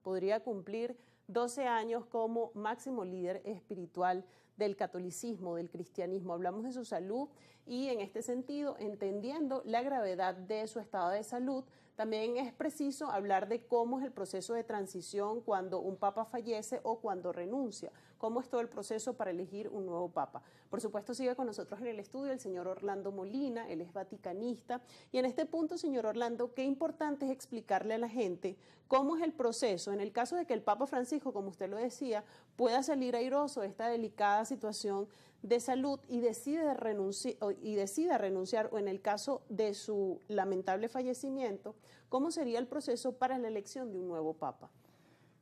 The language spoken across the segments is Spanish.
podría cumplir 12 años como máximo líder espiritual del catolicismo, del cristianismo. Hablamos de su salud y en este sentido, entendiendo la gravedad de su estado de salud, también es preciso hablar de cómo es el proceso de transición cuando un papa fallece o cuando renuncia. ¿Cómo es todo el proceso para elegir un nuevo papa? Por supuesto, sigue con nosotros en el estudio el señor Orlando Molina, él es vaticanista. Y en este punto, señor Orlando, qué importante es explicarle a la gente cómo es el proceso en el caso de que el Papa Francisco, como usted lo decía, pueda salir airoso de esta delicada situación de salud y decida renunciar, o en el caso de su lamentable fallecimiento, ¿cómo sería el proceso para la elección de un nuevo Papa?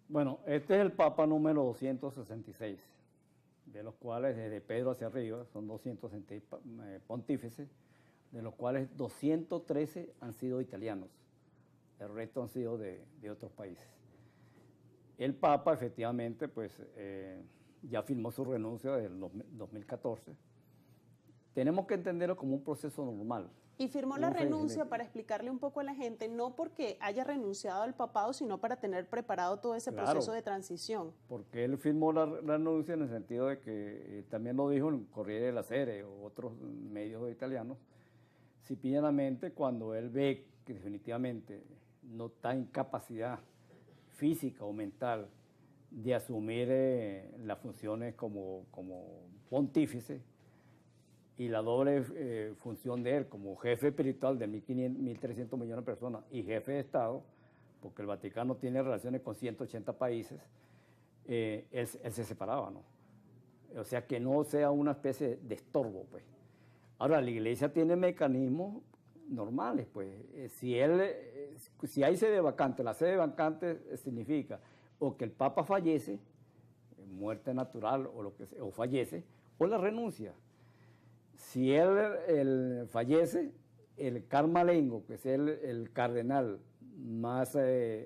Bueno, este es el Papa número 266, de los cuales desde Pedro hacia arriba son 266 pontífices, de los cuales 213 han sido italianos, el resto han sido de otros países. El Papa efectivamente pues ya firmó su renuncia del 2014. Tenemos que entenderlo como un proceso normal. Y firmó la renuncia, para explicarle un poco a la gente, no porque haya renunciado al papado, sino para tener preparado todo ese proceso de transición. Porque él firmó la renuncia en el sentido de que, también lo dijo en Corriere della Sera o otros medios italianos, simplemente cuando él ve que definitivamente no está en capacidad física o mental de asumir las funciones como pontífice, y la doble función de él como jefe espiritual de 1.300 millones de personas y jefe de Estado, porque el Vaticano tiene relaciones con 180 países, él se separaba, ¿no? O sea, que no sea una especie de estorbo, pues. Ahora, la Iglesia tiene mecanismos normales, pues. Si hay sede vacante, la sede vacante significa o que el Papa fallece, muerte natural o lo que sea, o fallece, o la renuncia. Si él fallece, el carmalengo, que es el cardenal más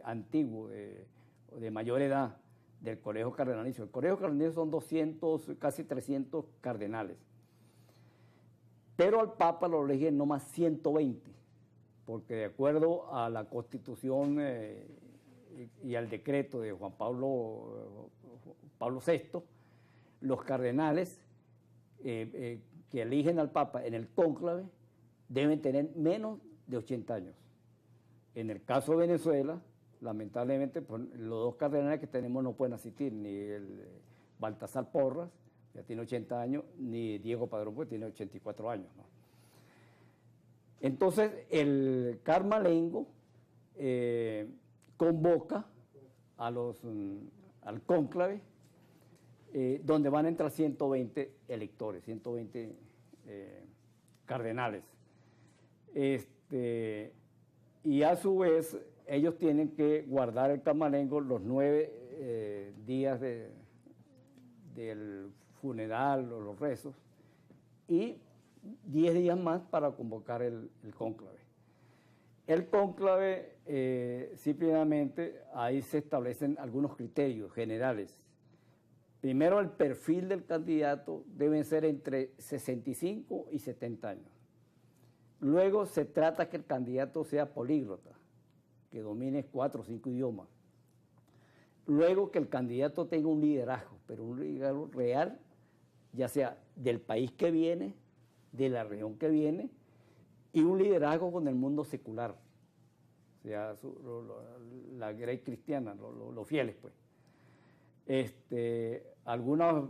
antiguo, de mayor edad del Colegio Cardenalicio. El Colegio Cardenalicio son 200, casi 300 cardenales. Pero al Papa lo eligen no más 120, porque de acuerdo a la Constitución y al decreto de Juan Pablo VI, los cardenales que eligen al Papa en el cónclave deben tener menos de 80 años. En el caso de Venezuela, lamentablemente, pues, los dos cardenales que tenemos no pueden asistir, ni el Baltasar Porras, ya tiene 80 años, ni Diego Padrón, pues tiene 84 años, ¿no? Entonces, el carmalengo convoca al cónclave, donde van a entrar 120 electores, 120 cardenales. Y a su vez, ellos tienen que guardar el carmalengo los 9 días del funeral o los rezos, y 10 días más para convocar el cónclave. El cónclave, simplemente, ahí se establecen algunos criterios generales. Primero, el perfil del candidato debe ser entre 65 y 70 años. Luego, se trata que el candidato sea políglota, que domine 4 o 5 idiomas. Luego, que el candidato tenga un liderazgo, pero un liderazgo real, ya sea del país que viene, de la región que viene, y un liderazgo con el mundo secular, o sea, la grey cristiana, los fieles, pues. Algunas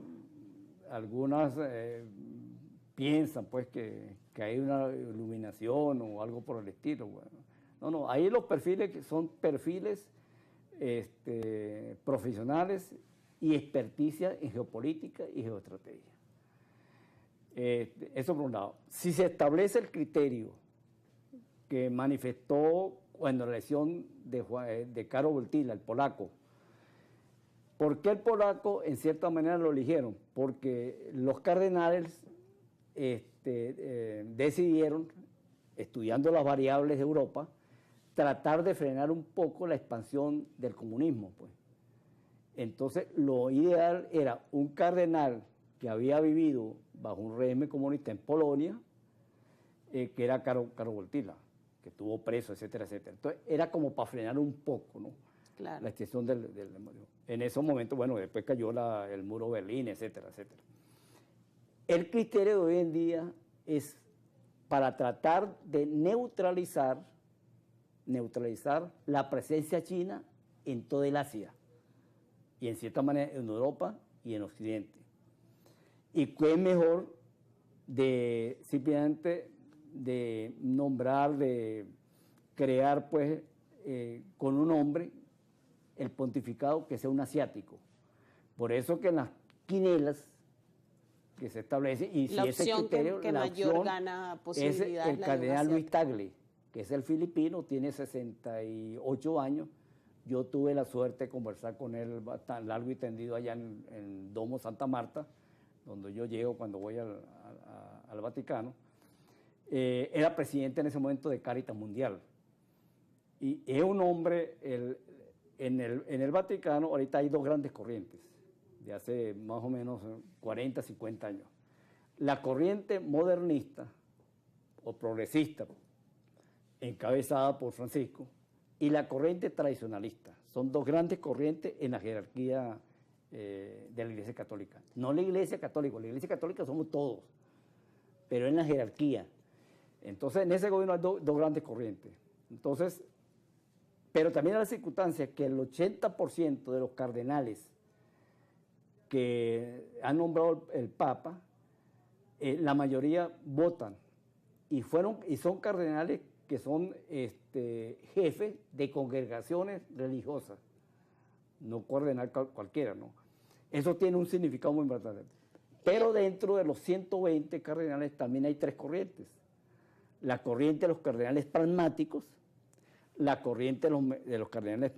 piensan, pues, que hay una iluminación o algo por el estilo. Bueno, no, ahí los perfiles que son perfiles profesionales y experticia en geopolítica y geoestrategia. Eso por un lado. Si se establece el criterio que manifestó cuando la elección de Karol Wojtyła, el polaco. ¿Por qué el polaco en cierta manera lo eligieron? Porque los cardenales decidieron, estudiando las variables de Europa, tratar de frenar un poco la expansión del comunismo, pues. Entonces, lo ideal era un cardenal que había vivido bajo un régimen comunista en Polonia, que era Karol Wojtyła, que estuvo preso, etcétera, etcétera. Entonces, era como para frenar un poco, ¿no? Claro. La extensión del muro. En esos momentos, bueno, después cayó el muro de Berlín, etcétera, etcétera. El criterio de hoy en día es para tratar de neutralizar la presencia china en toda el Asia y en cierta manera en Europa y en Occidente. Y qué mejor de simplemente de nombrar, de crear pues con un hombre el pontificado que sea un asiático. Por eso que en las quinielas que se establece, y si ese criterio, que la mayor opción gana es posibilidades el cardenal Luis Tagle, que es el filipino, tiene 68 años. Yo tuve la suerte de conversar con él bastante largo y tendido allá en Domo Santa Marta, donde yo llego cuando voy al Vaticano. Era presidente en ese momento de Cáritas Mundial. Y es un hombre, en el Vaticano ahorita hay dos grandes corrientes, de hace más o menos 40, 50 años. La corriente modernista o progresista, encabezada por Francisco, y la corriente tradicionalista. Son dos grandes corrientes en la jerarquía de la Iglesia Católica. No la Iglesia Católica somos todos, pero en la jerarquía. Entonces, en ese gobierno hay dos grandes corrientes. Entonces, pero también hay la circunstancia que el 80% de los cardenales que han nombrado el Papa, la mayoría votan y son cardenales que son jefes de congregaciones religiosas, no cardenal cualquiera, ¿no? Eso tiene un significado muy importante. Pero dentro de los 120 cardenales también hay tres corrientes. La corriente de los cardenales pragmáticos, la corriente de los cardenales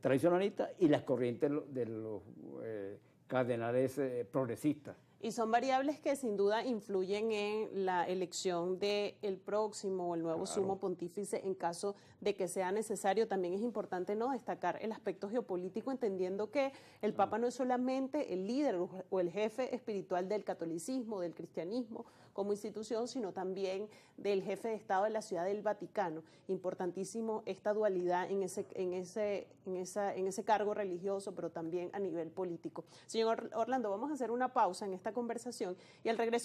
tradicionalistas y la corriente de los cardenales progresistas. Y son variables que sin duda influyen en la elección del próximo o el nuevo sumo pontífice en caso de que sea necesario. También es importante no destacar el aspecto geopolítico, entendiendo que el Papa no es solamente el líder o el jefe espiritual del catolicismo, del cristianismo como institución, sino también del jefe de Estado de la Ciudad del Vaticano. Importantísimo esta dualidad en ese cargo religioso, pero también a nivel político. Señor Orlando, vamos a hacer una pausa en esta conversación y al regreso